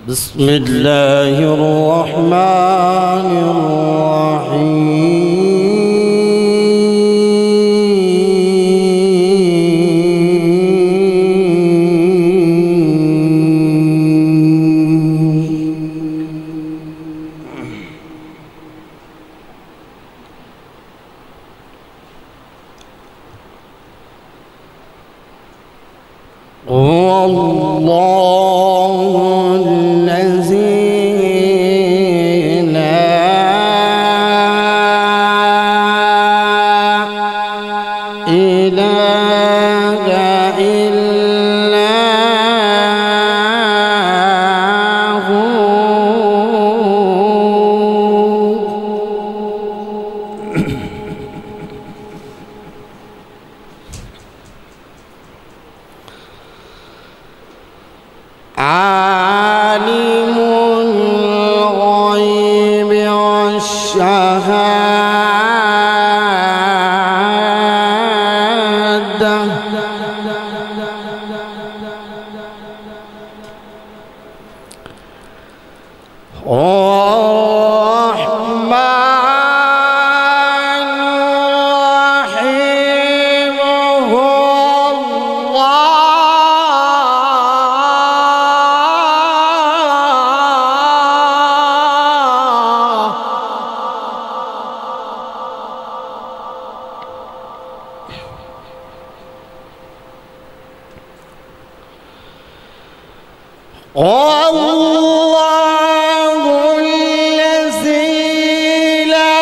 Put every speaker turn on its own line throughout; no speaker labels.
بسم الله الرحمن الرحيم. هو الله الذي لا إله إلا هو. عالم الغيب والشهادة الرحمن الرحيم. هو الله الذي لا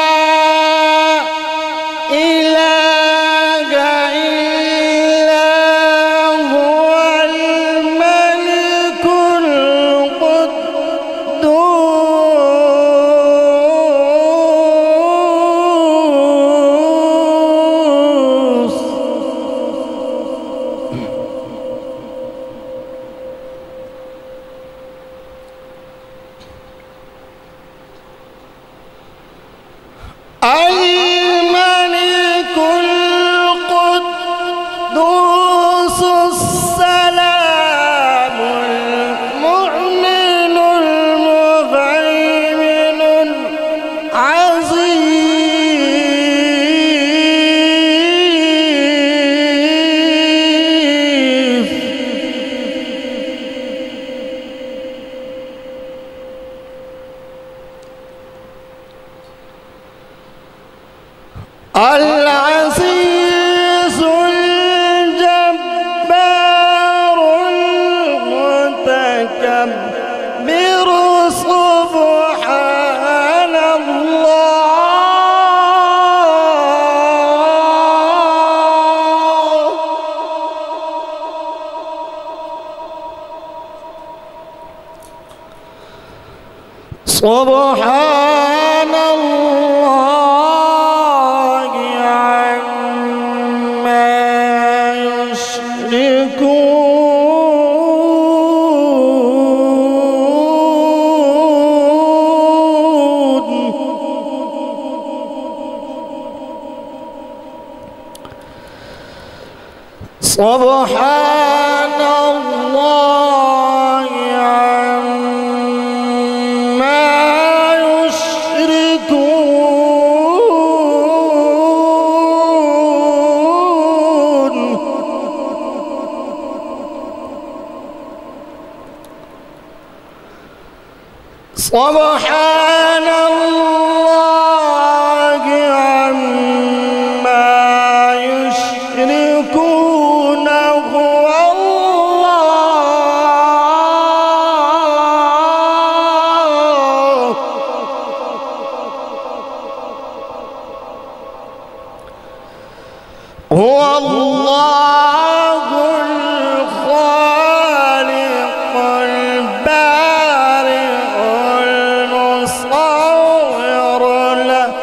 إله إلا هو الملك القدوس. الملك القدوس السلام المؤمن المهيمن العزيز. العزيز الجبار المتكبر سبحان الله. سبحان الله عما يشركون. سبحان الله عما يشركون. سبحان الله عما يشركون. هو الله هو الله الخالق البارئ المصور له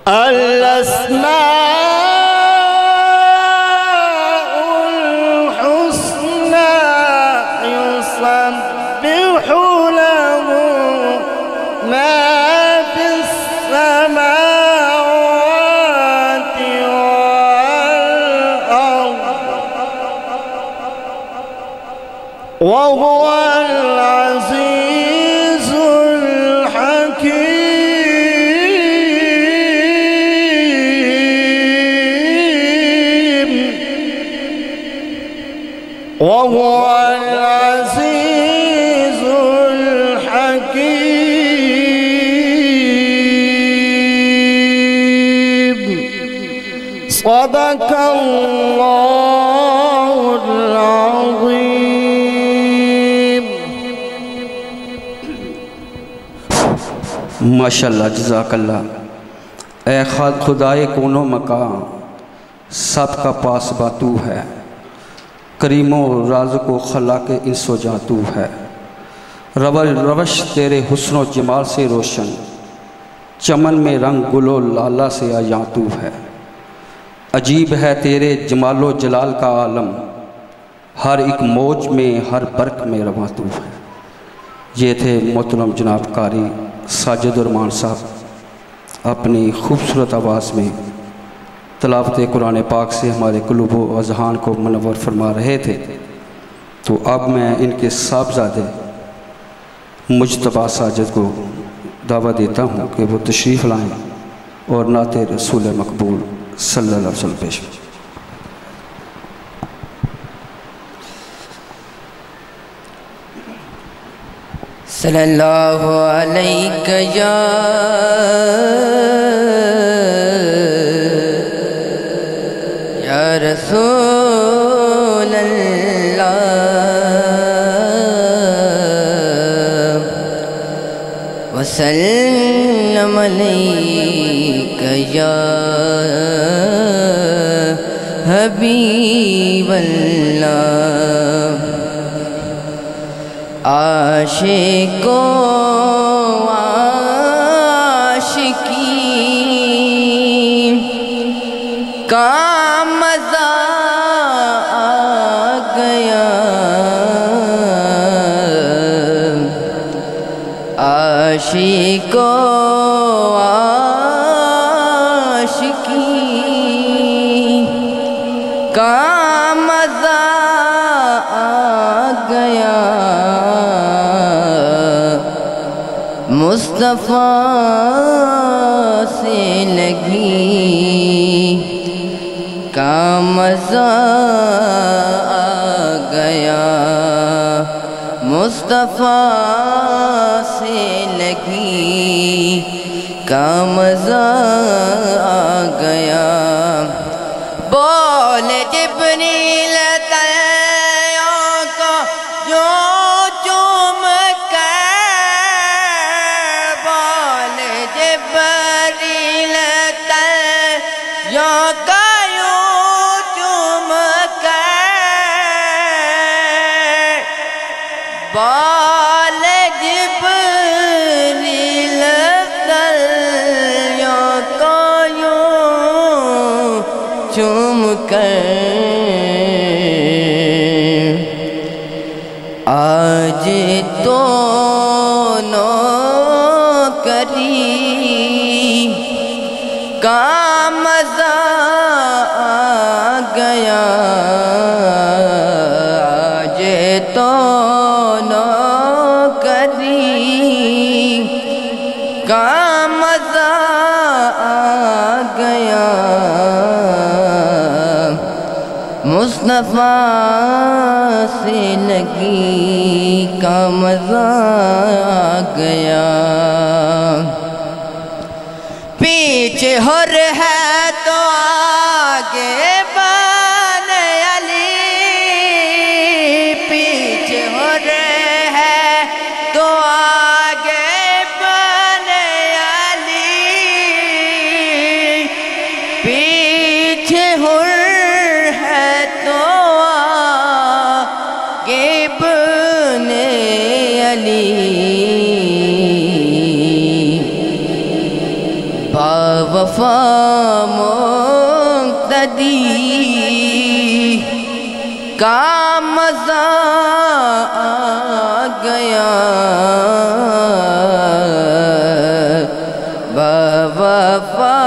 الأسماء الحسنى يسبح له وهو العزيز الحكيم وهو العزيز الحكيم صدق الله العظيم.
ماشاءاللہ، جزاک اللہ. اے خدائے کون و مکان، سب کا پاسباں تو ہے، کریم و رازق و خلاق انس و جاں تو ہے. روش تیرے حسن و جمال سے روشن، چمن میں رنگ گل و لالا سے آیاں تو ہے. عجیب ہے تیرے جمال و جلال کا عالم، ہر ایک موج میں ہر برق میں رواں تو ہے. یہ تھے محترم جناب قاری ساجد الرحمان صاحب اپنی خوبصورت آواز میں تلاوت قرآن پاک سے ہمارے قلوب و اذہان کو منور فرما رہے تھے. تو اب میں ان کے صاحبزادے مجتبیٰ ساجد کو دعوت دیتا ہوں کہ وہ تشریف لائیں اور نعت رسول مقبول صلی اللہ علیہ وسلم پیش.
صلی اللہ علیہ یا رسول اللہ وسلم علیک یا حبیب اللہ. عاشقوں عاشقی کا مزہ آ گیا، عاشقوں عاشقی کا مزہ آ گیا. مصطفیٰ سے لگی کا مزہ آ گیا، مصطفیٰ سے لگی کا مزہ آ گیا. بولے جبریل تلیوں کو یوں چوم کر، بولے جبریل تلیوں کو یوں چوم کر، بولے جبریل تلیوں کو یوں چوم کر، آج تو نوکری کا مزہ آ گیا، آج تو نوکری کا مزہ آ گیا. مصطفیٰ سے لگی کا مزہ آ گیا. پیچھے حر ہے تو آگے بن علی، پیچھے حر ہے تو آگے بن علی، پیچھے حر ہے تو آگے بن علی. باوفا مقتدی کا مزہ آ گیا، باوفا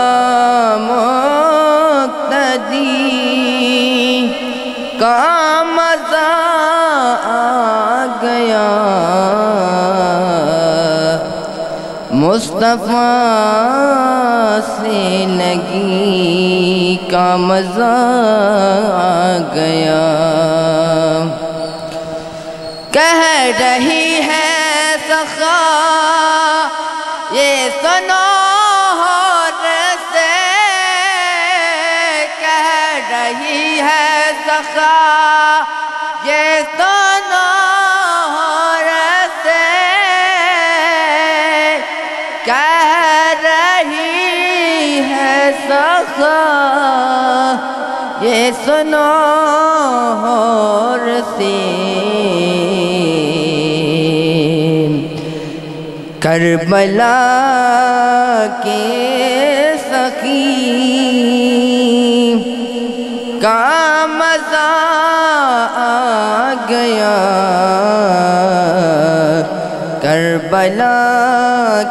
مقتدی کا مزہ آ مصطفیٰ سے لگی کا مزہ آ گیا کہہ رہی ہے سخا یہ سنوہر سے کہہ رہی ہے سخا یہ سنوہر سے کہہ رہی ہے سخا یہ سنوہر سے کربلا کے سخی کا مزہ آ گیا کربلا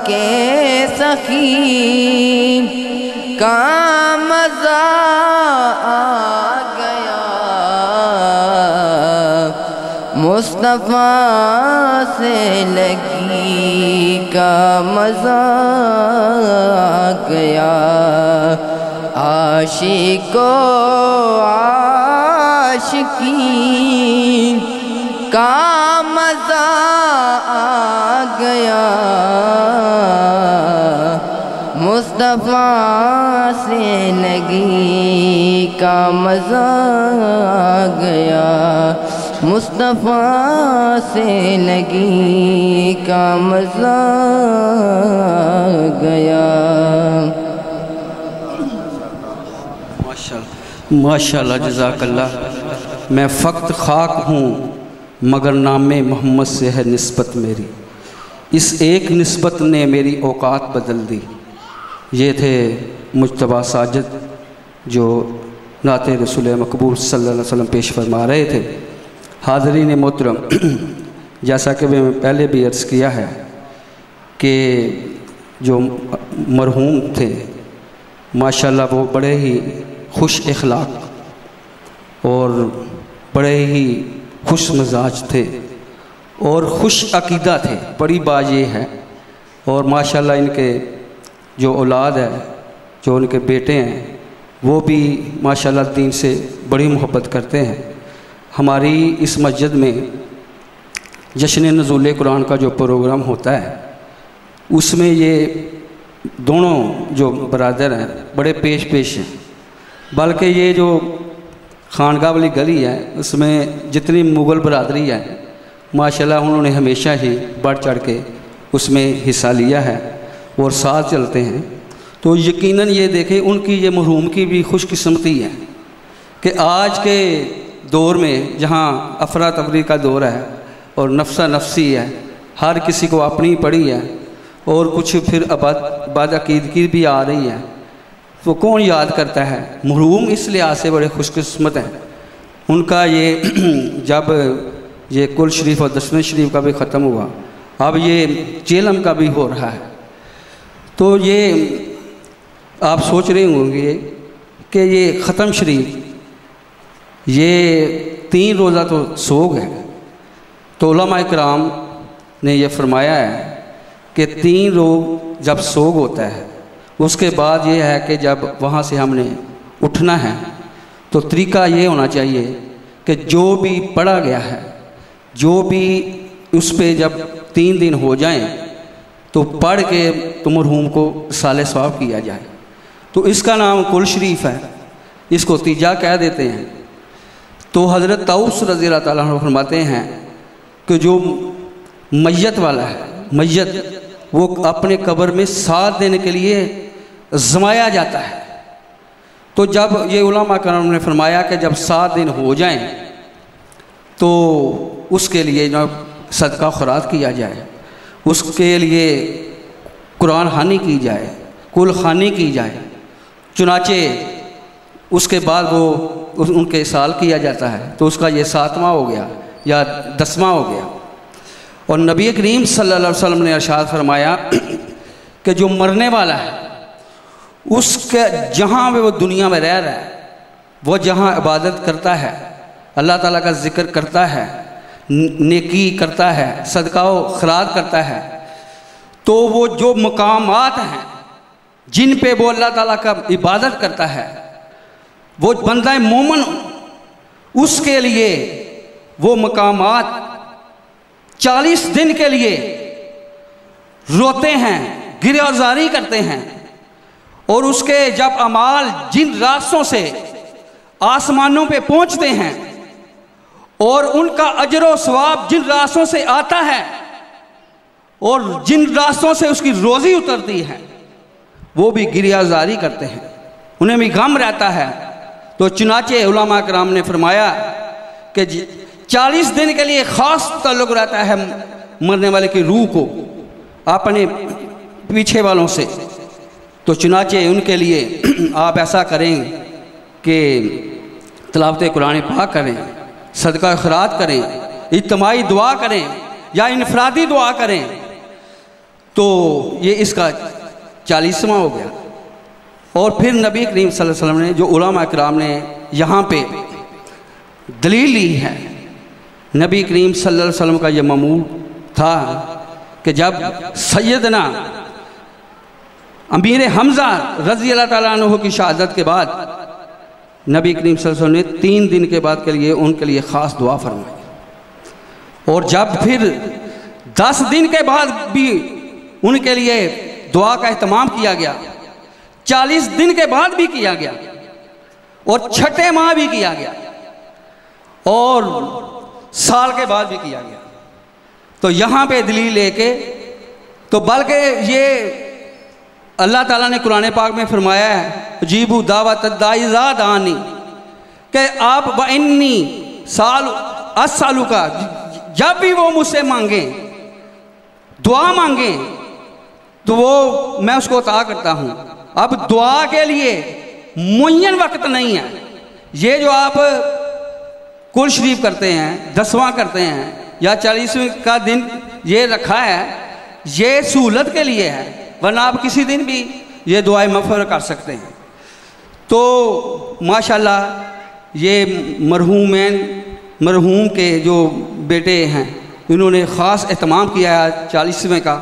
کے سخی کا مزہ آ گیا مصطفیٰ سے لگی کا مزہ آ گیا عاشق و عاشقین کا مزہ آ گیا مصطفیٰ سے لگی کا مزہ آ گیا مصطفیٰ سے لگی کا مزہ آ گیا
ماشاءاللہ جزاک اللہ میں فقط خاک ہوں مگر نام محمد سے ہے نسبت میری اس ایک نسبت نے میری اوقات بدل دی یہ تھے مجتبیٰ ساجد جو نعت رسول مقبول صلی اللہ علیہ وسلم پیش فرما رہے تھے حاضرین محترم جیسا کہ میں پہلے بھی عرض کیا ہے کہ جو مرحوم تھے ماشاءاللہ وہ بڑے ہی خوش اخلاق اور بڑے ہی خوش مزاج تھے اور خوش عقیدہ تھے بڑی بات یہ ہے اور ماشاءاللہ ان کے جو اولاد ہے جو ان کے بیٹے ہیں وہ بھی ماشاءاللہ دین سے بڑی محبت کرتے ہیں ہماری اس مسجد میں جشن نزول قرآن کا جو پروگرام ہوتا ہے اس میں یہ دونوں جو برادر ہیں بڑے پیش ہیں بلکہ یہ جو خانگاہ والی گلی ہے اس میں جتنی مغل برادری ہے ماشاءاللہ انہوں نے ہمیشہ ہی بڑھ چڑھ کے اس میں حصہ لیا ہے اور ساتھ چلتے ہیں تو یقیناً یہ دیکھیں ان کی یہ مرحوم کی بھی خوش قسمتی ہے کہ آج کے دور میں جہاں افراتفری کا دور ہے اور نفسہ نفسی ہے ہر کسی کو اپنی پڑی ہے اور کچھ پھر بد عقیدگی بھی آ رہی ہے تو کون یاد کرتا ہے مرحوم اس لحاظ سے بڑے خوش قسمت ہیں ان کا یہ جب یہ کل شریف اور دشمن شریف کا بھی ختم ہوا اب یہ چیلم کا بھی ہو رہا ہے تو یہ آپ سوچ رہے ہوں گے کہ یہ ختم شریف یہ 3 روزہ تو سوگ ہے تو علماء اکرام نے یہ فرمایا ہے کہ 3 روز جب سوگ ہوتا ہے اس کے بعد یہ ہے کہ جب وہاں سے ہم نے اٹھنا ہے تو طریقہ یہ ہونا چاہیے کہ جو بھی پڑھا گیا ہے جو بھی اس پہ جب 3 دن ہو جائیں تو پڑھ کے تو مرحوم کو صالح ثواب کیا جائے تو اس کا نام کل شریف ہے اس کو تیجا کہہ دیتے ہیں تو حضرت طاؤس رضی اللہ تعالیٰ عنہ فرماتے ہیں کہ جو میت والا ہے میت وہ اپنے قبر میں ساتھ دینے کے لیے زمایا جاتا ہے تو جب یہ علماء کرام نے فرمایا کہ جب 7 دن ہو جائیں تو اس کے لیے صدقہ خیرات کیا جائے اس کے لیے قرآن خوانی کی جائے کل خوانی کی جائے چنانچہ اس کے بعد وہ ان کے سال کیا جاتا ہے تو اس کا یہ 7واں ہو گیا یا 10واں ہو گیا اور نبی کریم صلی اللہ علیہ وسلم نے ارشاد فرمایا کہ جو مرنے والا ہے اس کے جہاں بھی وہ دنیا میں رہ رہا ہے وہ جہاں عبادت کرتا ہے اللہ تعالیٰ کا ذکر کرتا ہے نیکی کرتا ہے صدقہ و خیرات کرتا ہے تو تو وہ جو مقامات ہیں جن پہ وہ اللہ تعالیٰ کا عبادت کرتا ہے، وہ بندہ مومن اس کے لیے وہ مقامات 40 دن کے لیے روتے ہیں، گریہ زاری کرتے ہیں، اور اس کے جب اعمال جن راستوں سے آسمانوں پہ پہنچتے ہیں اور ان کا اجر و ثواب جن راستوں سے آتا ہے اور جن راستوں سے اس کی روزی اترتی ہے، وہ بھی گریہ زاری کرتے ہیں، انہیں بھی غم رہتا ہے۔ تو چنانچہ علماء کرام نے فرمایا کہ 40 دن کے لیے خاص تعلق رہتا ہے مرنے والے کی روح کو اپنے پیچھے والوں سے۔ تو چنانچہ ان کے لیے آپ ایسا کریں کہ تلاوت قرآن پاک کریں، صدقہ خیرات کریں، اجتماعی دعا کریں یا انفرادی دعا کریں، تو یہ اس کا 40واں ہو گیا۔ اور پھر نبی کریم صلی اللہ علیہ وسلم نے جو علماء کرام نے یہاں پہ دلیل لی ہے، نبی کریم صلی اللہ علیہ وسلم کا یہ معمول تھا کہ جب سیدنا امیر حمزہ رضی اللہ تعالیٰ عنہ کی شہادت کے بعد نبی کریم صلی اللہ علیہ وسلم نے 3 دن کے بعد کے لیے ان کے لیے خاص دعا فرمائی، اور جب پھر 10 دن کے بعد بھی ان کے لیے دعا کا اہتمام کیا گیا، 40 دن کے بعد بھی کیا گیا، اور 6 ماہ بھی کیا گیا، اور سال کے بعد بھی کیا گیا۔ تو یہاں پہ دلیل لے کے تو بلکہ یہ اللہ تعالیٰ نے قرآن پاک میں فرمایا ہے اجیبوا دعوت الداعی اذا دعانی، کہ آپ وانی اسالک، جب بھی وہ مجھ سے مانگیں، دعا مانگیں، تو وہ میں اس کو عطا کرتا ہوں۔ اب دعا کے لیے معین وقت نہیں ہے، یہ جو آپ کل شریف کرتے ہیں، 10واں کرتے ہیں یا 40ویں کا دن یہ رکھا ہے، یہ سہولت کے لیے ہے، ورنہ آپ کسی دن بھی یہ دعائیں مغفرت کر سکتے ہیں۔ تو ماشاءاللہ یہ مرحوم کے جو بیٹے ہیں انہوں نے خاص اہتمام کیا ہے 40ویں کا۔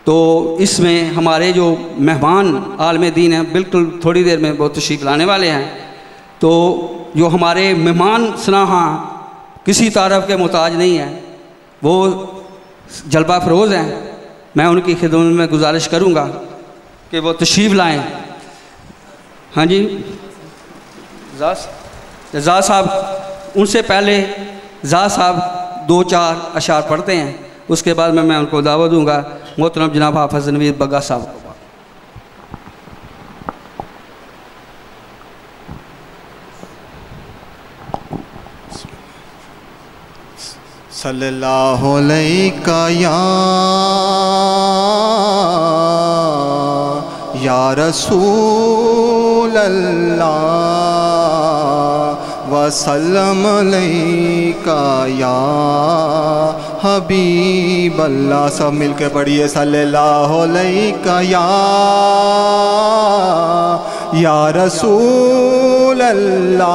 تو اس میں ہمارے جو مہمان عالم دین ہیں بالکل تھوڑی دیر میں وہ تشریف لانے والے ہیں، تو جو ہمارے مہمان سناہاں کسی تعارف کے محتاج نہیں ہیں، وہ جلوہ فروز ہیں، میں ان کی خدمت میں گزارش کروں گا کہ وہ تشریف لائیں۔ ہاں جی زاز صاحب، ان سے پہلے زاز صاحب 2-4 اشعار پڑھتے ہیں، اس کے بعد میں ان کو دعوت دوں گا۔ محترم جناب حافظ نوید بگا صاحب کو۔
صلی اللہ علیہ یا رسول اللہ وسلم علیکہ یا حبیب اللہ۔ سب مل کے پڑھیے صلی اللہ علیہ یا رسول اللہ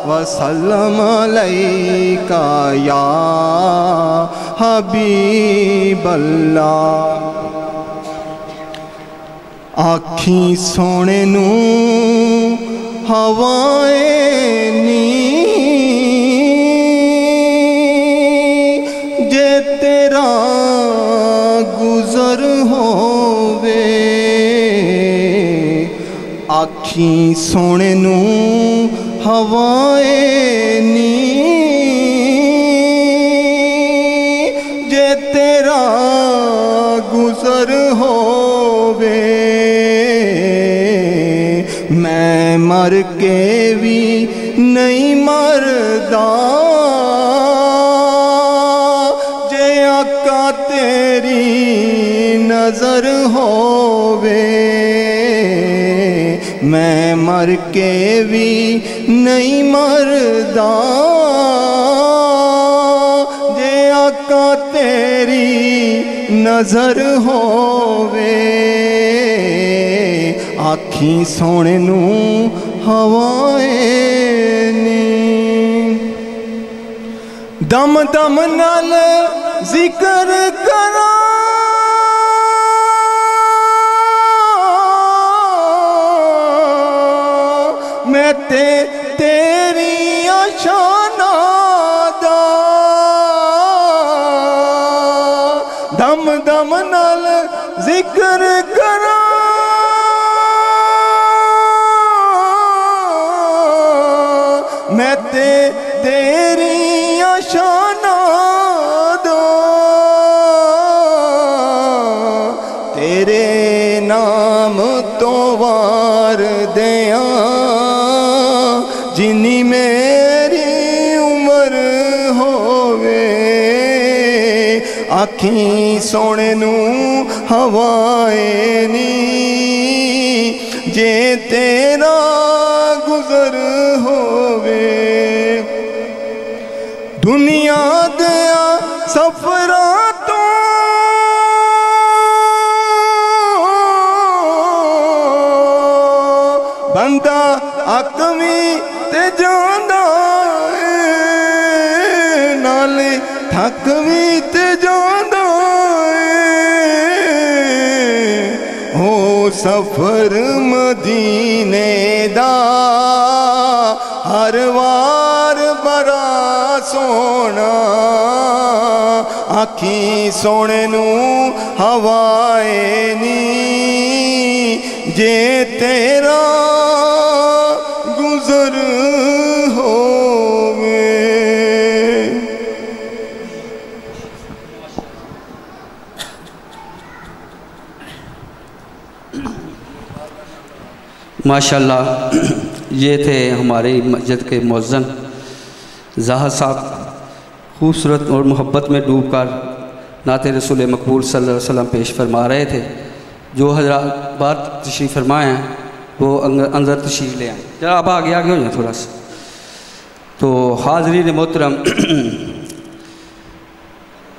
وسلم علیکہ یا حبیب اللہ۔ آکھیں سونے نو ہوائیں نی جے تیرا گزر ہووے، آکھیں سونے نو ہوائیں نی جے تیرا گزر ہووے، میں مر کے بھی نہیں مردا جے آقا تیری نظر ہووے، میں مر کے بھی نہیں مردا جے آقا تیری نظر ہووے، آکھیں سونے نو ہوائیں نی، دم دم نال ذکر کراں دم دم نال ذکر کراں میں تیری شاناں دا تیرے نام تو وار دیاں جنی میری عمر ہووے آکھیں سونے نو ہوائے نی جے تیرا گزر ہووے دنیا دیا سفراں تو بندہ اکمی تے جاندہ نالے تھکوی تے جاندہ ہو سفر مدینے دا ہر وار بڑا سونا آکھیں سونے نو ہوائے نی جے تیرا گزر ہووے
ماشاءاللہ یہ تھے ہماری مسجد کے مؤذن ظاہر صاحب خوبصورت اور محبت میں ڈوب کر نعت رسول مقبول صلی اللہ علیہ وسلم پیش فرما رہے تھے جو حضرات بات تشریف فرمائے ہیں وہ اندر تشریف لے آئیں ذرا آپ آگے ہو جائیں تھوڑا سا تو حاضرین محترم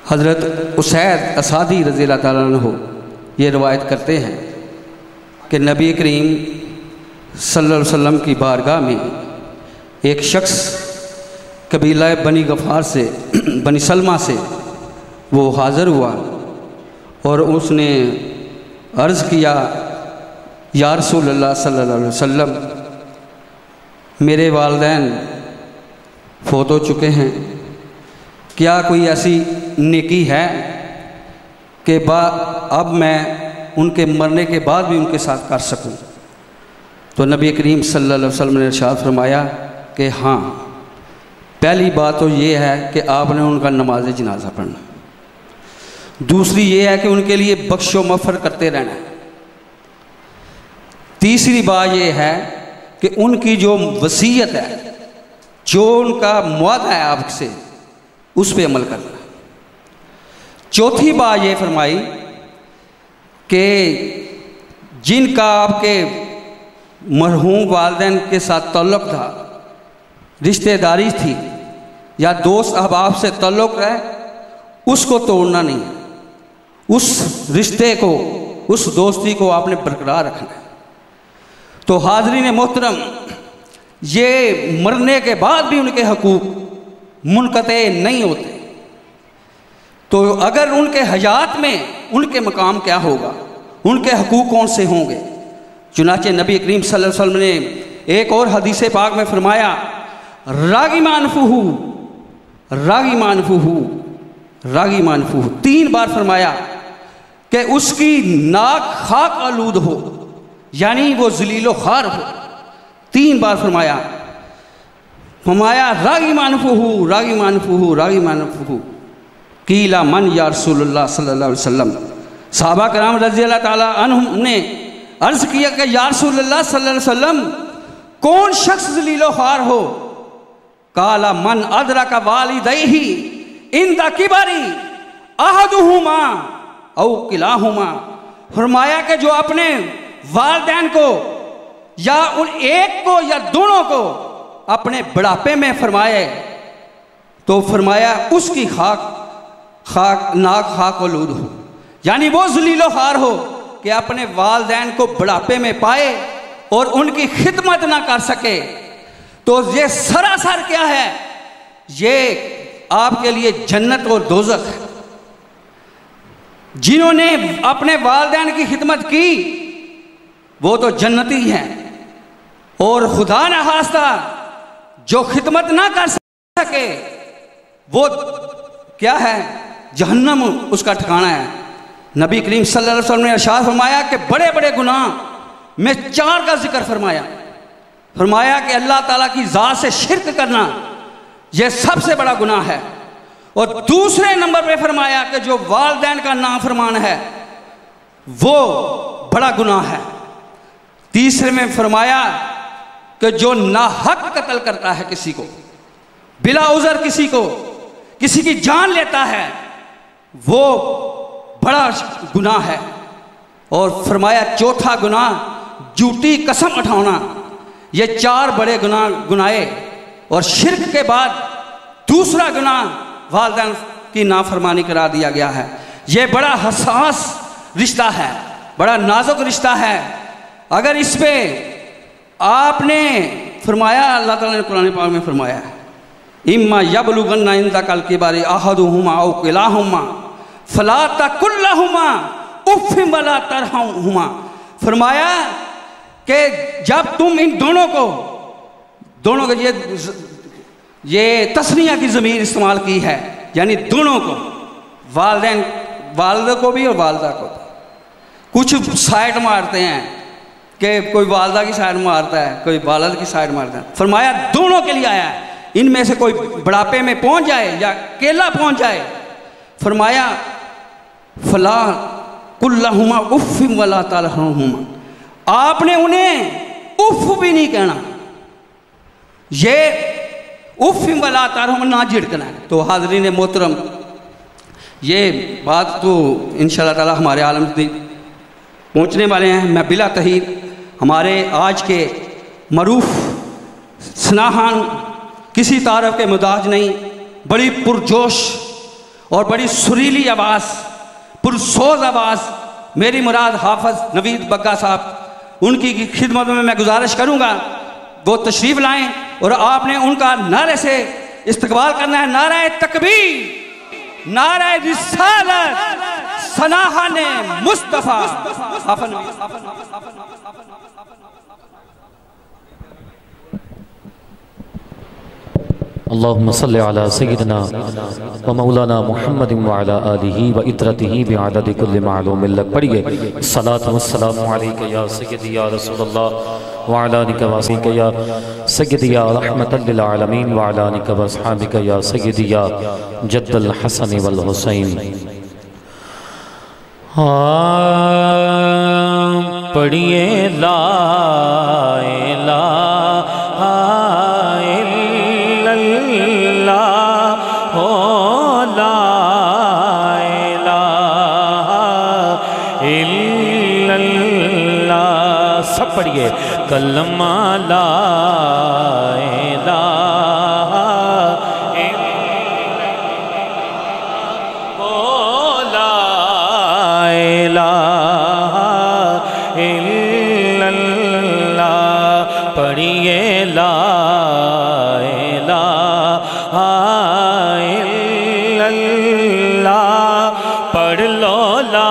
حضرت اسید اسادی رضی اللہ تعالیٰ عنہ یہ روایت کرتے ہیں کہ نبی کریم صلی اللہ علیہ وسلم کی بارگاہ میں ایک شخص قبیلہ بنی غفار سے بنی سلمہ سے وہ حاضر ہوا اور اس نے عرض کیا یا رسول اللہ صلی اللہ علیہ وسلم میرے والدین فوت ہو چکے ہیں کیا کوئی ایسی نیکی ہے کہ اب میں ان کے مرنے کے بعد بھی ان کے ساتھ کر سکوں تو نبی کریم صلی اللہ علیہ وسلم نے ارشاد فرمایا کہ ہاں پہلی بات تو یہ ہے کہ آپ نے ان کا نماز جنازہ پڑھنا دوسری یہ ہے کہ ان کے لیے بخش و مغفر کرتے رہنا تیسری بات یہ ہے کہ ان کی جو وصیت ہے جو ان کا معاہدہ ہے آپ سے اس پہ عمل کرنا چوتھی بات یہ فرمائی کہ جن کا آپ کے مرحوم والدین کے ساتھ تعلق تھا رشتہ داری تھی یا دوست احباب سے تعلق ہے اس کو توڑنا نہیں اس رشتے کو اس دوستی کو آپ نے برقرار رکھنا ہے تو حاضرین محترم یہ مرنے کے بعد بھی ان کے حقوق منقطع نہیں ہوتے تو اگر ان کے حیات میں ان کے مقام کیا ہوگا ان کے حقوق کون سے ہوں گے چنانچہ نبی کریم صلی اللہ علیہ وسلم نے ایک اور حدیث پاک میں فرمایا راغم انفہ 3 بار فرمایا کہ اس کی ناک خاک آلود ہو یعنی وہ ذلیل و خوار ہو 3 بار فرمایا راغم انفہ قیل من یا رسول اللہ صلی اللہ علیہ وسلم صحابہ کرام رضی اللہ تعالیٰ عنہم نے عرض کیا کہ یا رسول اللہ صلی اللہ علیہ وسلم کون شخص ذلیل و خوار ہو قال من ادرک والدیہ عند کبر احدہما او کلاہما فرمایا کہ جو اپنے والدین کو یا ان ایک کو یا دونوں کو اپنے بڑھاپے میں فرمائے تو فرمایا اس کی ناک خاک آلود ہو یعنی وہ ذلیل و خوار ہو کہ اپنے والدین کو بڑھاپے میں پائے اور ان کی خدمت نہ کر سکے تو یہ سراسر کیا ہے یہ آپ کے لیے جنت اور دوزخ ہے جنہوں نے اپنے والدین کی خدمت کی وہ تو جنتی ہیں اور خدا نہ خواستہ جو خدمت نہ کر سکے وہ کیا ہے جہنم اس کا ٹھکانہ ہے۔ نبی کریم صلی اللہ علیہ وسلم نے ارشاد فرمایا کہ بڑے بڑے گناہ میں 4 کا ذکر فرمایا کہ اللہ تعالیٰ کی ذات سے شرک کرنا یہ سب سے بڑا گناہ ہے، اور دوسرے نمبر پہ فرمایا کہ جو والدین کا نافرمان ہے وہ بڑا گناہ ہے، تیسرے میں فرمایا کہ جو ناحق قتل کرتا ہے کسی کو بلا عذر، کسی کی جان لیتا ہے وہ بڑا گناہ ہے، اور فرمایا چوتھا گناہ جھوٹی قسم اٹھانا۔ یہ 4 بڑے گناہ اور شرک کے بعد دوسرا گناہ والدین کی نافرمانی قرار دیا گیا ہے۔ یہ بڑا حساس رشتہ ہے، بڑا نازک رشتہ ہے۔ اگر اس پہ آپ نے فرمایا، اللہ تعالیٰ نے قرآن پاک میں فرمایا ہے اما یبلغن عندک الکبر احدہما او کلاہما فلا تقل لہما اف ولا تنہرہما، فرمایا کہ جب تم ان دونوں کو یہ تثنیہ کی ضمیر استعمال کی ہے، یعنی دونوں کو، والدہ کو بھی اور والدہ کو بھی۔ کچھ سائڈ مارتے ہیں کہ کوئی والدہ کی سائڈ مارتا ہے، کوئی والد کی سائڈ مارتا ہے، فرمایا دونوں کے لیے آیا ہے۔ ان میں سے کوئی بڑھاپے میں پہنچ جائے یا اکیلا پہنچ جائے، فرمایا فلا قل لہما اف ولا تنہرہما، آپ نے انہیں اف بھی نہیں کہنا، یہ اف ولا تنہرہما نہ جھڑکنا ہے۔ تو حاضرین محترم، یہ بات تو انشاءاللہ تعالی ہمارے عالم پہنچنے والے ہیں۔ میں بلا تحیر ہمارے آج کے معروف سناہان کسی تعارف کے محتاج نہیں، بڑی پرجوش اور بڑی سریلی آواز، پرسوز آواز، میری مراد حافظ نوید بگا صاحب، ان کی خدمت میں گزارش کروں گا وہ تشریف لائیں اور آپ نے ان کا نعرے سے استقبال کرنا ہے۔ نعرہ تکبیر، نعرہ رسالت، سناہان مصطفیٰ حافظ نوید۔
اللہم صلی علی سیدنا و مولانا محمد وعلا آلہ و اطرتہ بعدد کل معلوم لک۔ پڑھئے الصلاة والسلام علیکہ یا سیدی یا رسول اللہ وعلا آلہ و اصحابہ یا سیدی یا رحمت للعالمین وعلا آلہ و اصحابہ یا سیدی یا جد الحسن والحسین۔ پڑھئے لا الہ پڑھئے کلمہ لا الہ الا اللہ، پڑھئے لا الہ الا اللہ، پڑھ لو لا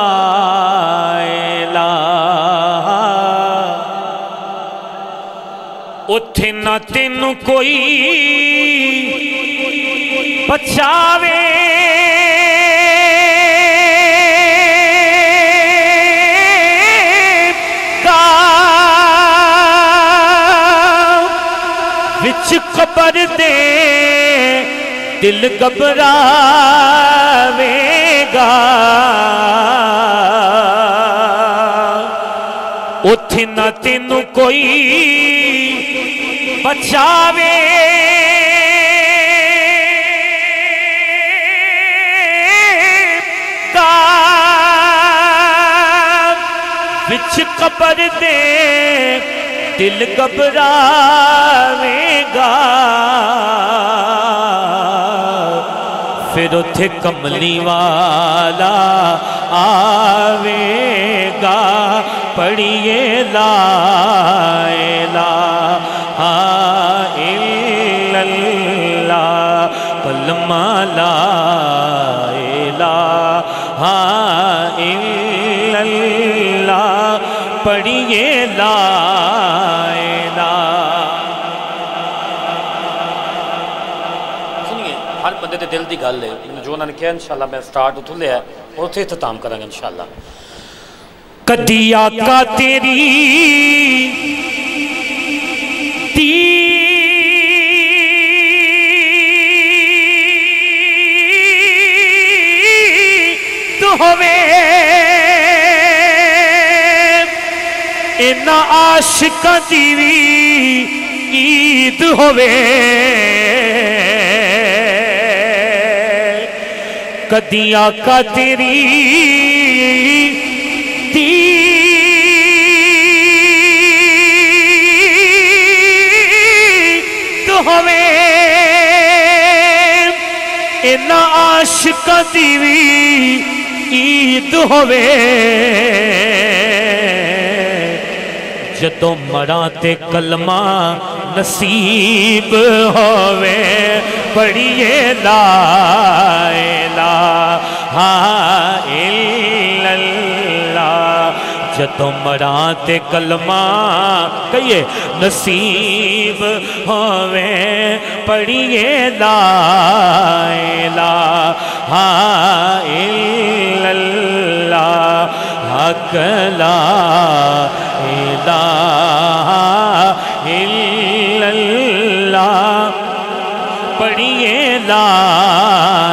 اتھے نہ تینوں کوئی بچاوے گا، وچ قبر دے دل گھبراوے گا، اتھے نہ تینوں کوئی بچاوے گا، وچ قبر دے دل گھبراوے گا، پھر اتھے کملی والا آوے گا، پڑھئے لا الہ الا اللہ، کلمہ لا الہ الا اللہ، پڑھئے لا الہ۔ سنیے، ہر بندے دے دل دی گل ہے جو انہوں نے کہا انشاءاللہ میں سٹارٹ اتھو لیا ہے اور اتھے اختتام کریں گے انشاءاللہ کدی آقا تیری دید ہوئے اینا عاشقہ دیوی عید ہوئے کدی آقا تیری دید ہوئے اینا عاشقہ دیوی عید ہوئے جدو مراں تے کلمہ نصیب ہوئے پڑھیے لا الہ الا اللہ جدو مراں تے کلمہ کہیے نصیب ہوئے پڑھیے لا الہ الا اللہ حق لا الہ الا اللہ پڑھیے لا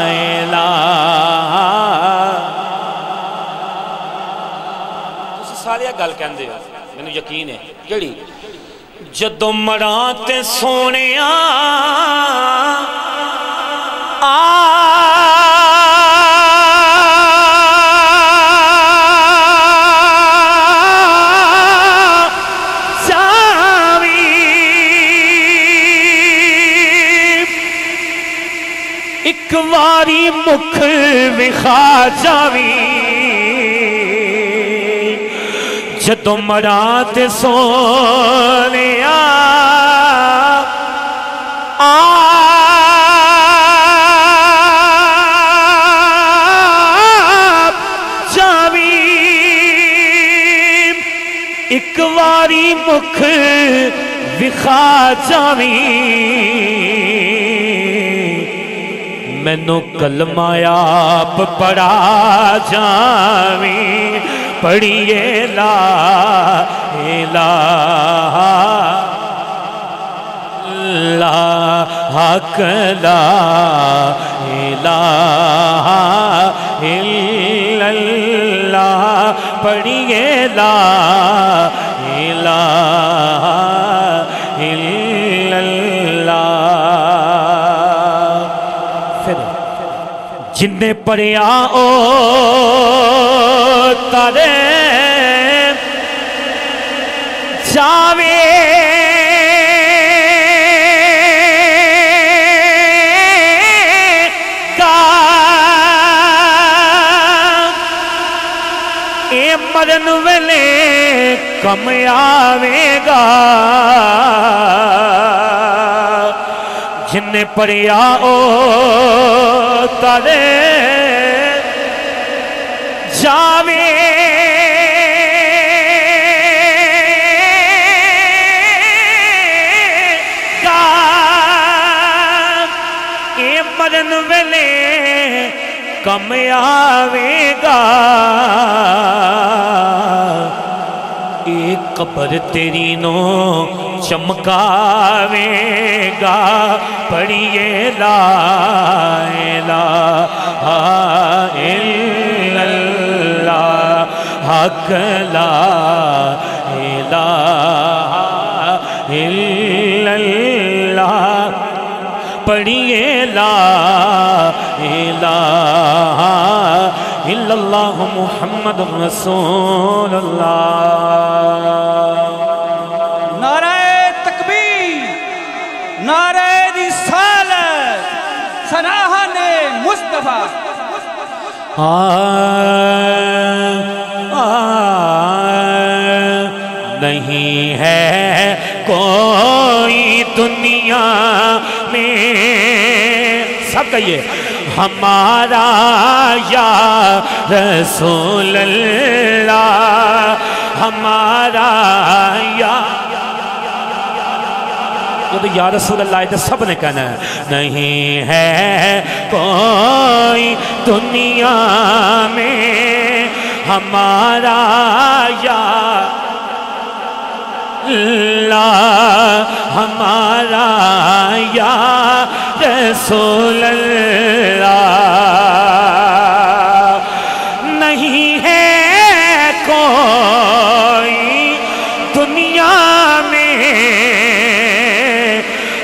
الہ تسی سارے گل کہندے ہو میں یقین ہے کیڑی جدو مراں تے سونیا واری مکھ وکھا جاوی جدو مراں تے سونیا آپ جاوی ایک واری مکھ وکھا جاوی مینو کلمہ آپ پڑھا جاویں پڑھیے لا الہ حق لا الہ الا اللہ پڑھیے لا الہ الا اللہ جنہیں پڑھیا او تارے جاوے گا اے مرن ویلے کم آوے گا جنہیں پڑھیا او تارے جاوے گا اے مرن ویلے کم آوے گا اے قبر تیری نو چمکاوے گا پڑھیے لا الہ الا اللہ حق لا الہ الا اللہ پڑھیے لا الہ الا اللہ محمد رسول اللہ
نعرہ رسالت سناہن مصطفیٰ
نہیں ہے کوئی دنیا میں سب کہیے ہمارا یا رسول اللہ ہمارا یا جب یا رسول اللہ تو سب نے کہنا ہے نہیں ہے کوئی دنیا میں ہمارا یا اللہ ہمارا یا رسول اللہ نہیں ہے کوئی دنیا میں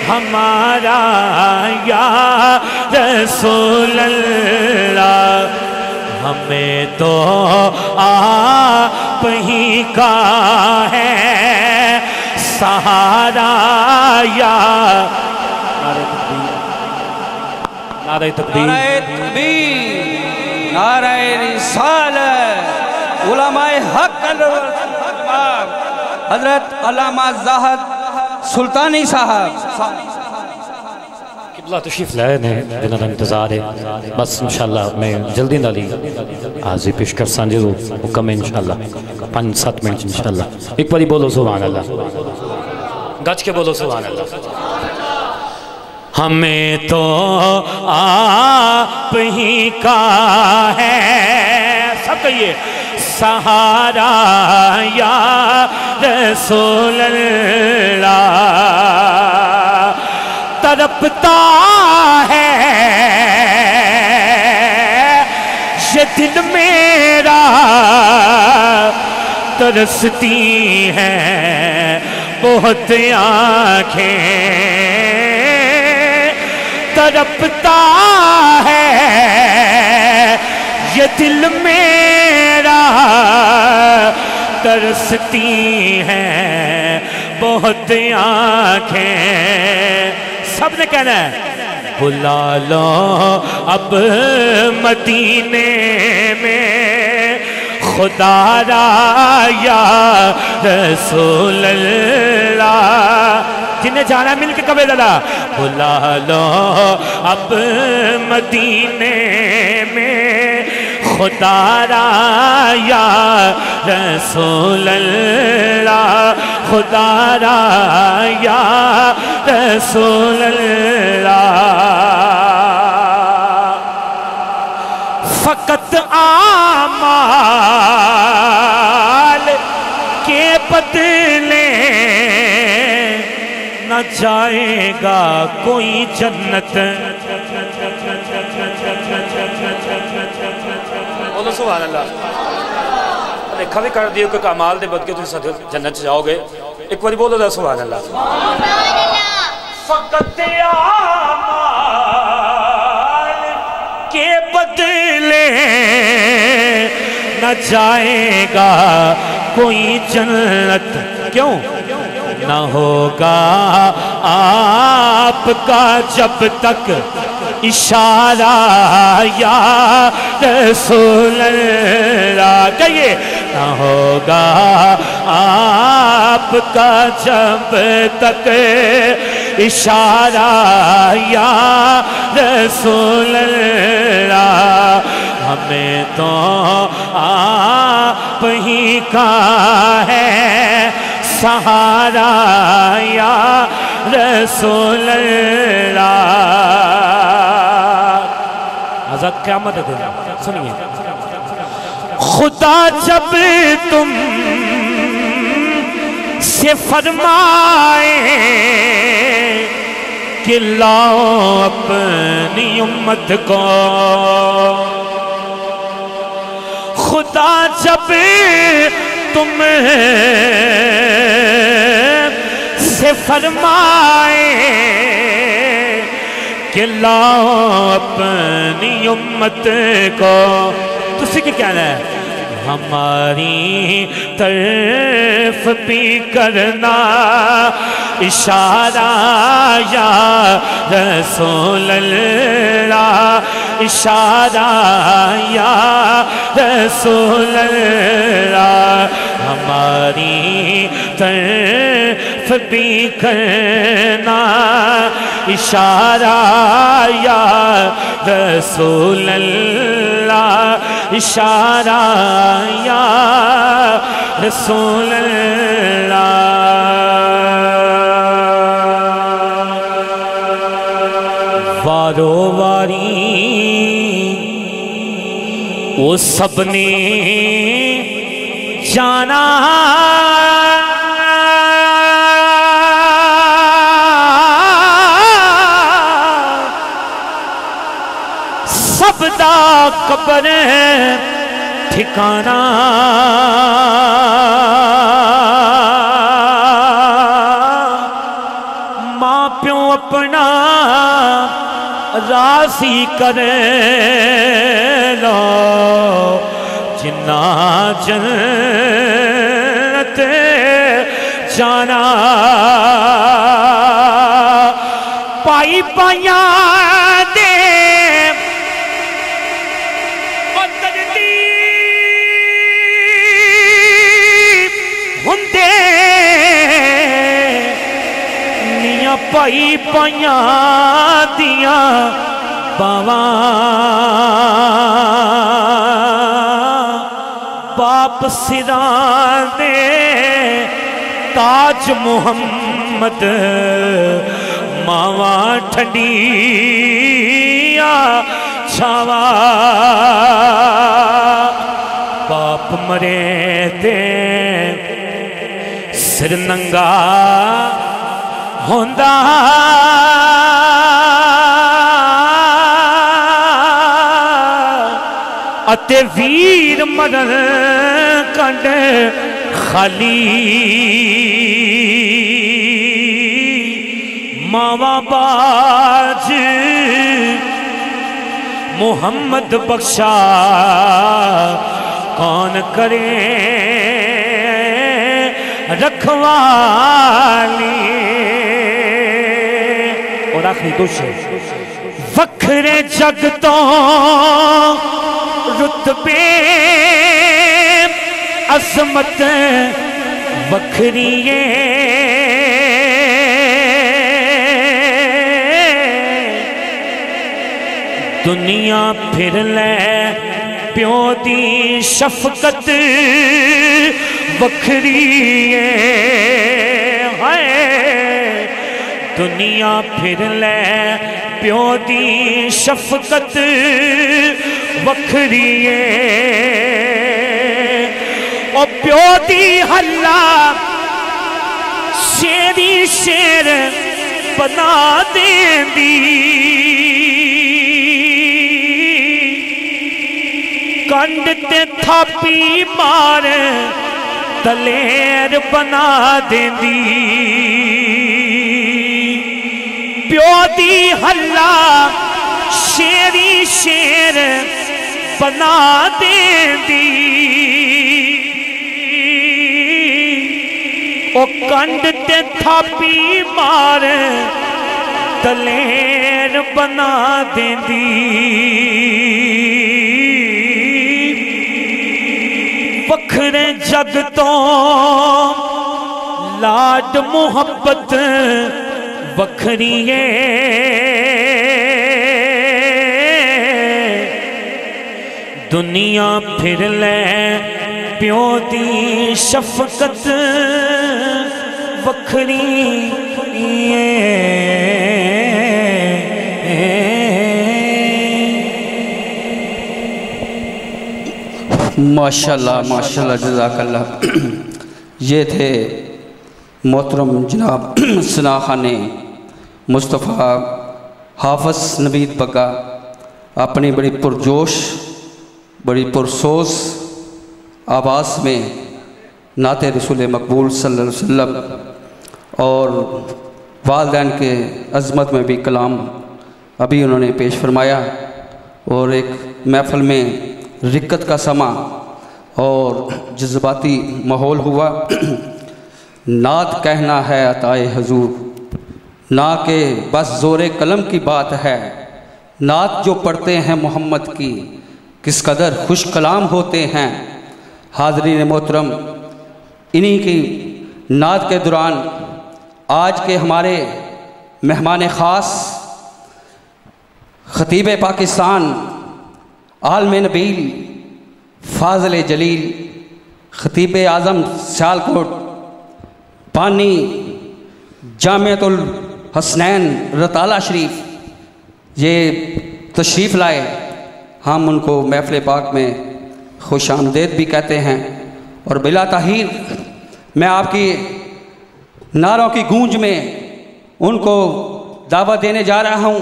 ہمارا یا رسول اللہ ہمیں تو آپ ہی کا ہے سہارا یا نعرہ تکبیر
نعرہ تکبیر نعرہ رسالت علماء حق حضرت علامہ زاہد سلطانی صاحب
قبلہ تشریف لائے ہیں جنہاں دا انتظار ہے بس انشاءاللہ میں جلدی نالی حاضر پیش کر سانجے دو حکم ہے انشاءاللہ 5-7 منٹ انشاءاللہ ایک باری بولو سبحان اللہ گج کے بولو سبحان اللہ ہمیں تو آپ ہی کا ہے سب کہیے سہارا یا رسول اللہ تڑپتا ہے یہ دل میرا ترستی ہے بہت آنکھیں تڑپتا ہے یہ دل میرا ترستی ہے بہت آنکھیں سب نے کہنا ہے بلا لو اب مدینے میں خدا را یا رسول اللہ جنہیں جانا مل کے کبھی دادا بلا لو اب مدینے میں خدا را یا رسول اللہ خدا را یا رسول اللہ فقط اعمال کے بدلے نہ جائے گا کوئی جنت بولو سبحان اللہ دیکھا بھی کر دیو کہ اعمال دے بدلے تم جنت جاؤ گے ایک بار بولو دا سبحان اللہ فقط اعمال کے بدلے نہ جائے گا کوئی جنت کیوں نہ ہوگا آپ کا جب تک اشارہ یا رسول اللہ کہیے نہ ہوگا آپ کا جب تک اشارہ یا رسول اللہ ہمیں تو آپ ہی کا ہے سہارا یا رسول اللہ حضرت قیامت دن سنیے خدا جب تم سے فرمائے کہ لاؤ اپنی امت کو خدا جب تم سے فرمائے کہ لاؤ اپنی امت کو تو اسی کے کہنا ہے ہماری طرف بھی کرنا اشارہ یا رسول اللہ اشارہ یا رسول اللہ ہماری طرف بھی کرنا اشارہ یا رسول اللہ اشارہ یا رسول اللہ وہ سب نے جانا سب دا قبر ٹھکانا ماں پیوں اپنا راضی کرے لو جنہ جنت جانا پائی پائیاں دے مددی ہندے نیاں پائی پائیاں دیاں باواں باپ سران دے تاج محمد ماواں ٹھنڈیاں چھاواں باپ مرے دے سر ننگا ہوندہ اتے ویر مرن کنڈ خالی ماواں باج محمد بخشا کون کرے رکھوالی اور آخری دو شعر وکھرے جگ تو رتبے عظمت وکھریے دنیا پھر لے پیوں دی شفقت وکھریے دنیا پھر لے پیوں دی شفقت وکھریے او پیوں دی حلہ شیری شیر بنا دیں دی کنڈ تے تھاپی مار دلیر بنا دیں دی پیوں دی حلہ شیری شیر بنا دیں دی او کنڈ تے تھاپی مار دلیر بنا دیں دی وکھرے جگ تو لاڈ محبت وکھریے دنیا پھر لے پیوں دی شفقت وکھریے
ماشاءاللہ ماشاءاللہ جزاک اللہ یہ تھے محترم جناب ثنا خان مصطفیٰ حافظ نوید بگا اپنی بڑی پرجوش بڑی پرسوز آواز میں نعت رسول مقبول صلی اللہ علیہ وسلم اور والدین کے عظمت میں بھی کلام ابھی انہوں نے پیش فرمایا اور ایک محفل میں رکت کا سما اور جذباتی ماحول ہوا نعت کہنا ہے عطائے حضور نہ کہ بس زور قلم کی بات ہے نعت جو پڑھتے ہیں محمد کی کس قدر خوش کلام ہوتے ہیں حاضرین محترم انہی کی نعت کے دوران آج کے ہمارے مہمان خاص خطیب پاکستان عالم نبیل فاضل جلیل خطیب اعظم سیالکوٹ پانی جامعۃ الحسنین رتالہ شریف یہ تشریف لائے ہم ان کو محفل پاک میں
خوش آمدید بھی کہتے ہیں، اور بلا تاخیر میں آپ کی نعروں کی گونج میں ان کو دعوت دینے جا رہا ہوں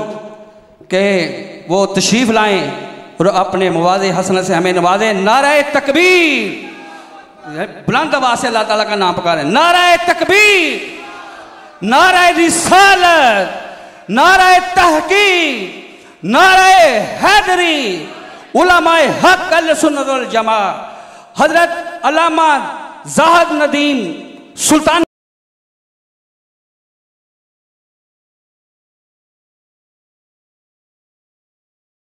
کہ وہ تشریف لائیں اور اپنے مواضع حسنہ سے ہمیں نوازیں۔ نعرہ تکبیر، بلند آواز سے اللہ تعالیٰ کا نام پکاریں۔ نعرہ تکبیر، نعرہ رسالت، نعرہ تحقیق، نعرہ حیدری، علماء حق اہل سنت والجماعت، حضرت علامہ زاہد ندیم سلطان